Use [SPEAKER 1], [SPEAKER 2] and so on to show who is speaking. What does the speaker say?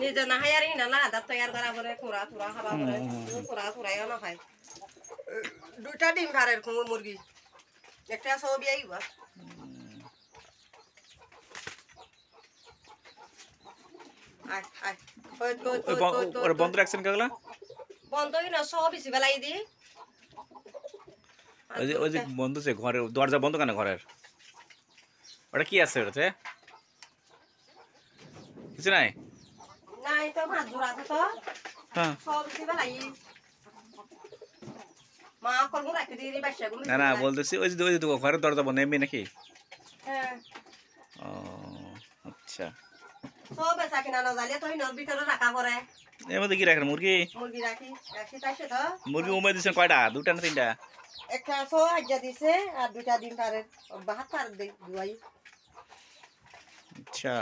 [SPEAKER 1] নিজে না খাই আর ইনা না আদা তৈয়ার করা পরে কুড়া তুরা খাবা পরে কুড়া তুরাইও না খাই দুইটা ডিম ঘরের মুরগি একটা সবই আইবা আয় আয়
[SPEAKER 2] ওর বন্ধ রাখছেন কেগুলা
[SPEAKER 1] বন্ধ কি না সব বেশি বেলাই দি
[SPEAKER 2] ওই যে বন্ধ আছে ঘরের দরজা বন্ধ কেন ঘরের ওটা কি আছে ওটাতে কিছু নাই
[SPEAKER 1] নাই তো ভাত জোড়া তো
[SPEAKER 2] হ্যাঁ
[SPEAKER 1] সব বেশি বেলাই মা কল মু রাখি দিই বাসা গুলো
[SPEAKER 2] না না বলতেছি ওই যে ঘরের দরজা বন্ধ এমনি নাকি
[SPEAKER 1] হ্যাঁ
[SPEAKER 2] ও আচ্ছা
[SPEAKER 1] সব বেচা কিনা না জালে তো নর ভিতরে রাখা পরে
[SPEAKER 2] এর মধ্যে কি রাখেন মুরগি
[SPEAKER 1] মুরগি রাখি রাখি তাইছে তো
[SPEAKER 2] মুরগি উমে দিচ্ছেন কয়টা দুটা না তিনটা
[SPEAKER 1] একটা সো হাজ্জা দিছে আর দুটা ডিম পারে ভাত পার দেই দুয়াই
[SPEAKER 2] আচ্ছা